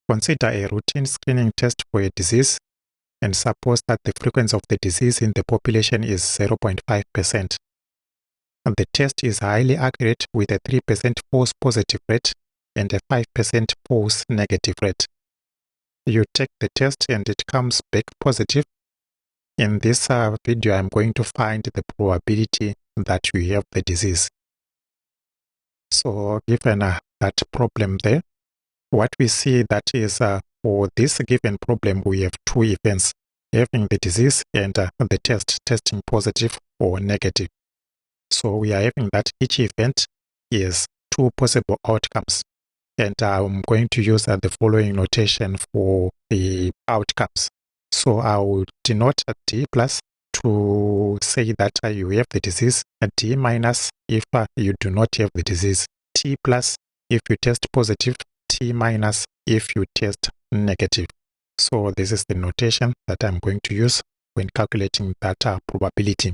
Consider a routine screening test for a disease and suppose that the frequency of the disease in the population is 0.5%. And the test is highly accurate with a 3% false positive rate and a 5% false negative rate. You take the test and it comes back positive. In this video, I'm going to find the probability that you have the disease. So given that problem there, what we see that is for this given problem, we have two events, having the disease and the test testing positive or negative. So we are having that each event is two possible outcomes. And I'm going to use the following notation for the outcomes. So I will denote a D plus to say that you have the disease, a D minus if you do not have the disease, T plus if you test positive, T minus if you test negative. So this is the notation that I'm going to use when calculating that probability.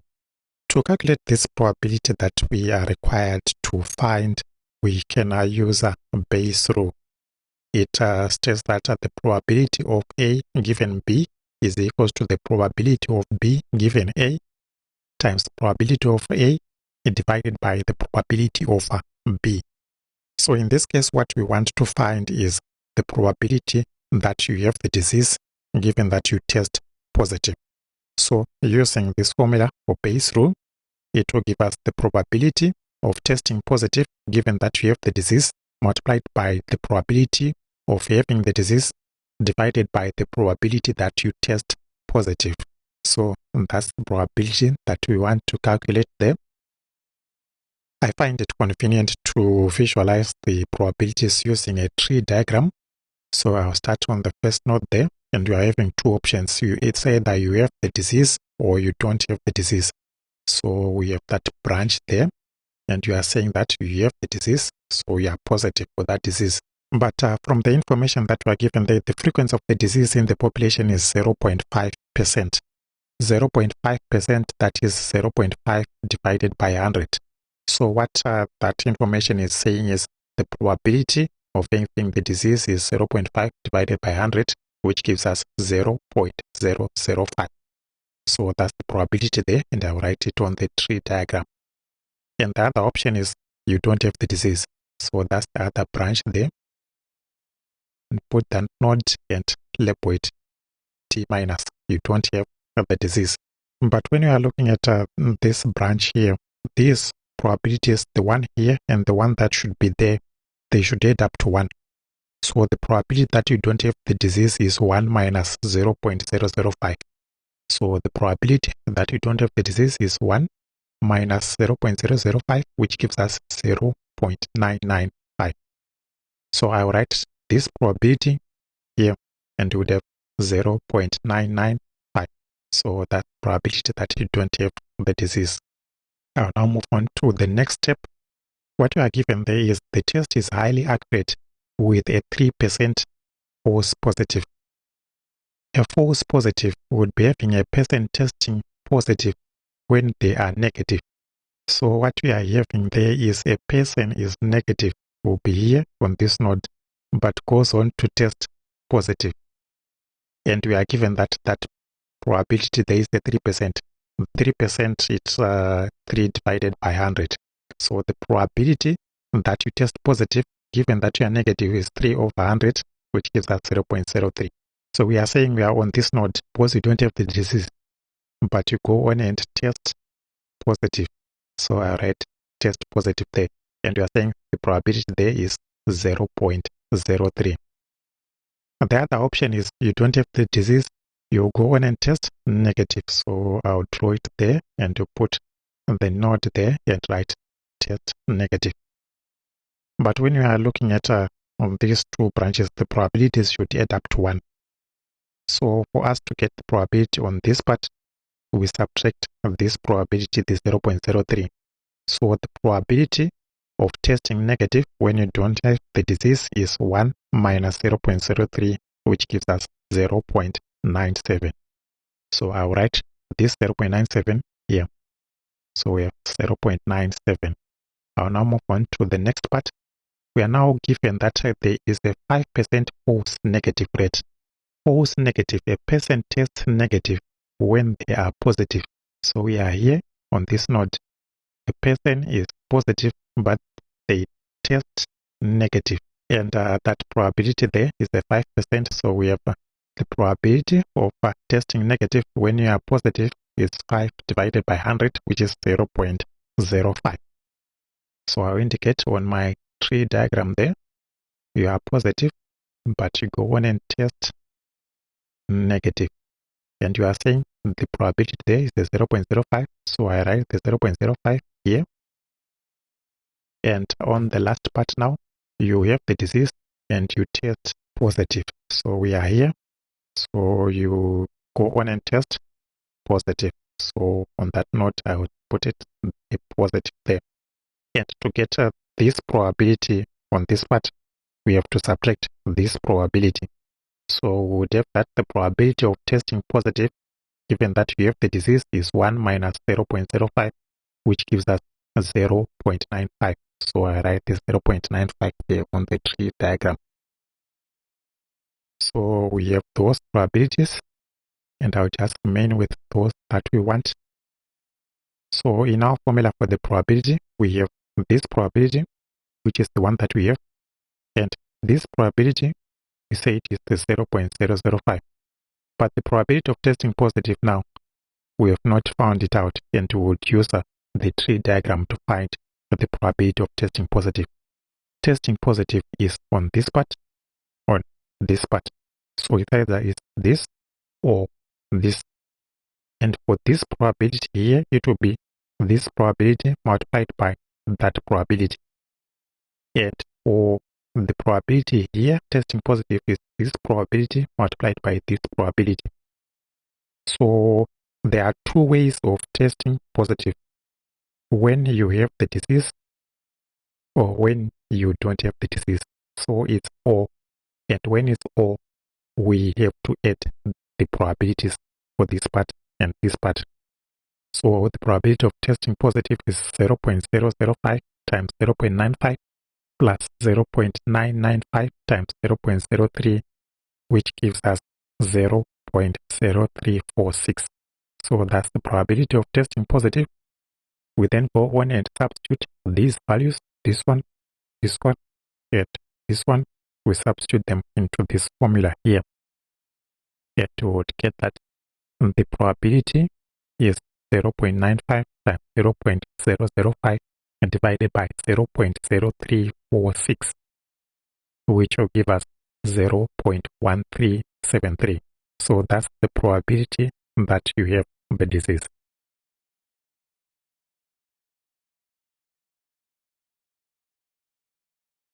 To calculate this probability that we are required to find, we can use a Bayes rule. It states that the probability of A given B is equals to the probability of B given A times the probability of A divided by the probability of B. So in this case, what we want to find is the probability that you have the disease given that you test positive. So using this formula for Bayes rule, it will give us the probability of testing positive given that you have the disease multiplied by the probability of having the disease divided by the probability that you test positive. So that's the probability that we want to calculate there. I find it convenient to visualize the probabilities using a tree diagram. So I'll start on the first node there, and you are having two options. It's either you have the disease or you don't have the disease. So we have that branch there, and you are saying that you have the disease, so you are positive for that disease. But from the information that we are given there, the frequency of the disease in the population is 0.5%. 0.5%, that is 0.5 divided by 100. So what that information is saying is the probability of having the disease is 0.5 divided by 100, which gives us 0.005. So that's the probability there, and I'll write it on the tree diagram. And the other option is you don't have the disease. So that's the other branch there. And put that node and label it T minus. You don't have the disease. But when you are looking at this branch here, these probabilities, the one here and the one that should be there, they should add up to 1. So the probability that you don't have the disease is 1 minus 0.005. So the probability that you don't have the disease is 1 minus 0.005, which gives us 0.995. So I will write this probability here, and we would have 0.995. So that probability that you don't have the disease. I'll now move on to the next step. What you are given there is the test is highly accurate with a 3% false positive. A false positive would be having a person testing positive when they are negative. So what we are having there is a person is negative, will be here on this node, but goes on to test positive. And we are given that probability there is a 3%. 3%, it's 3 divided by 100. So the probability that you test positive given that you are negative is 3 over 100, which gives us 0.03. So we are saying we are on this node because you don't have the disease, but you go on and test positive. So I write test positive there, and you are saying the probability there is 0.03. The other option is you don't have the disease, you go on and test negative. So I'll draw it there and you put the node there and write test negative. But when you are looking at on these two branches, the probabilities should add up to 1. So for us to get the probability on this part, we subtract this probability, this 0.03. So the probability of testing negative when you don't have the disease is 1 minus 0.03, which gives us 0.97. So I'll write this 0.97 here. So we have 0.97. I'll now move on to the next part. we are now given that there is a 5% false negative rate. False negative, a person tests negative when they are positive. So we are here on this node. A person is positive, but they test negative. And that probability there is a 5%. So we have the probability of testing negative when you are positive is 5 divided by 100, which is 0.05. So I'll indicate on my tree diagram there, you are positive, but you go on and test negative. And you are saying the probability there is the 0.05. So I write the 0.05 here. And on the last part now, you have the disease and you test positive. So we are here. So you go on and test positive. So on that note, I would put it a positive there. And to get this probability on this part, we have to subtract this probability. So we would have that the probability of testing positive, given that you have the disease, is 1 minus 0.05, which gives us 0.95. So I write this 0.95 here on the tree diagram. So we have those probabilities, and I'll just remain with those that we want. So in our formula for the probability, we have this probability, which is the one that we have, and this probability, we say it is the 0.005. But the probability of testing positive now, we have not found it out, and we would use the tree diagram to find the probability of testing positive. Testing positive is on this part, on this part. So it either is this or this. And for this probability here, it will be this probability multiplied by that probability. And for the probability here, testing positive is this probability multiplied by this probability. So there are two ways of testing positive. When you have the disease or when you don't have the disease. So it's or. And when it's or, we have to add the probabilities for this part and this part. So the probability of testing positive is 0.005 times 0.95 plus 0.995 times 0.03, which gives us 0.0346. So that's the probability of testing positive. We then go on and substitute these values, this one, and this one. We substitute them into this formula here. And we would get that the probability is 0.95 times 0.005 and divided by 0.0346, which will give us 0.1373. So that's the probability that you have the disease.